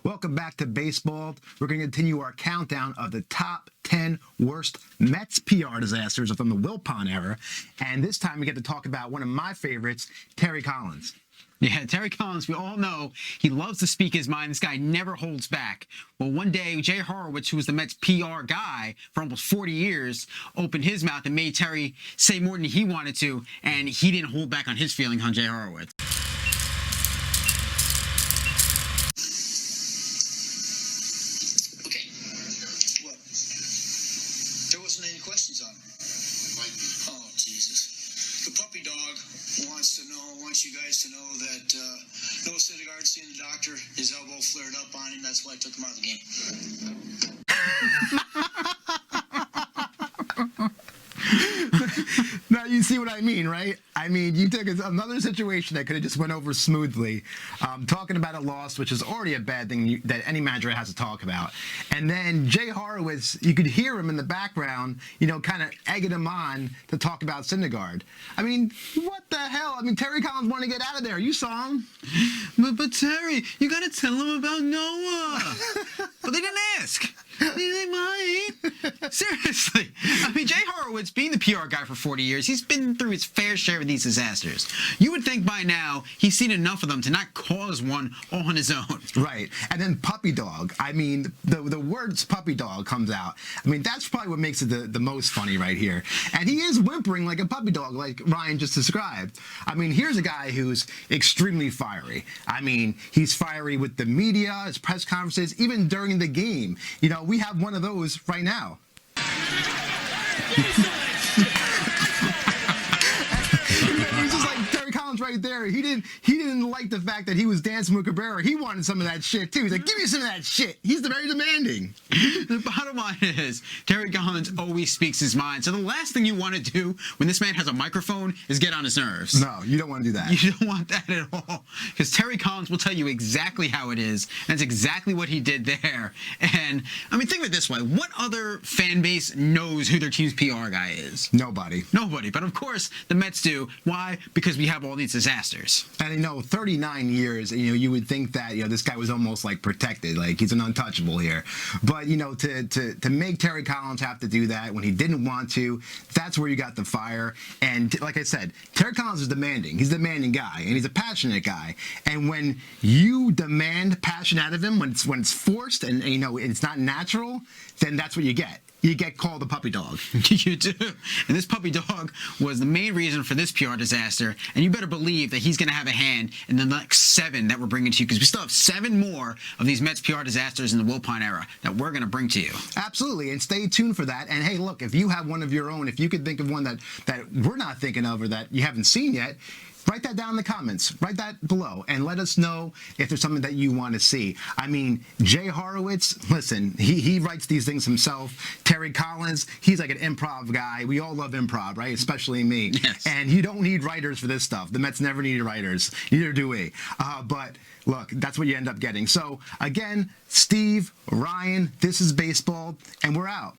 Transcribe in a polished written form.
Welcome back to baseball. We're going to continue our countdown of the top 10 worst Mets PR disasters from the Wilpon era. And this time we get to talk about one of my favorites, Terry Collins. Yeah, Terry Collins, we all know he loves to speak his mind. This guy never holds back. Well, one day, Jay Horwitz, who was the Mets PR guy for almost 40 years, opened his mouth and made Terry say more than he wanted to, and he didn't hold back on his feelings on Jay Horwitz. Okay. What? There wasn't any questions on it. Oh, Jesus. The puppy dog wants you guys to know that Noah Syndergaard seeing the doctor, his elbow flared up on him. That's why I took him out of the game. Now, you see what I mean, right? I mean, you took another situation that could have just went over smoothly, talking about a loss, which is already a bad thing that any manager has to talk about. And then Jay Horwitz, you could hear him in the background, kind of egging him on to talk about Syndergaard. I mean, what the hell? I mean, Terry Collins wanted to get out of there. You saw him. But Terry, you got to tell him about Noah. But they didn't ask. They might. Seriously. I mean, Jay Horwitz, being the PR guy for 40 years, he's been through his fair share of these disasters. You would think by now he's seen enough of them to not cause one all on his own. Right. And then puppy dog. I mean, the words puppy dog comes out. I mean, that's probably what makes it the most funny right here. And he is whimpering like a puppy dog, like Ryan just described. I mean, here's a guy who's extremely fiery. I mean, he's fiery with the media, his press conferences, even during the game. We have one of those right now. He's just like Terry Collins right there. He didn't like the fact that he was dancing with Cabrera. He wanted some of that shit too. He's like, give me some of that shit. He's very demanding. The bottom line is, Terry Collins always speaks his mind. So the last thing you want to do when this man has a microphone is get on his nerves. No, you don't want to do that. You don't want that at all. Because Terry Collins will tell you exactly how it is. And that's exactly what he did there. And, I mean, think of it this way. What other fan base knows who their team's PR guy is? Nobody. Nobody. But, of course, the Mets do. Why? Because we have all these disasters. And, 39 years, you would think that, this guy was almost, like, protected. Like, he's an untouchable here. But, to make Terry Collins have to do that when he didn't want to, that's where you got the fire. And, like I said, Terry Collins is demanding. He's a demanding guy, and he's a passionate guy. And when you demand passion out of him, when it's forced and it's not natural, then that's what you get. You get called a puppy dog. You do. And this puppy dog was the main reason for this PR disaster. And you better believe that he's going to have a hand in the next 7 that we're bringing to you, because we still have 7 more of these Mets PR disasters in the Wilpon era that we're going to bring to you. Absolutely. And stay tuned for that. And hey, look, if you have one of your own, if you could think of one that we're not thinking of or that you haven't seen yet, write that down in the comments. Write that below and let us know if there's something that you want to see. I mean, Jay Horwitz, listen, he writes these things himself. Terry Collins, he's like an improv guy. We all love improv, right? Especially me. Yes. And you don't need writers for this stuff. The Mets never needed writers. Neither do we. But look, that's what you end up getting. So again, Steve, Ryan, this is baseball, and we're out.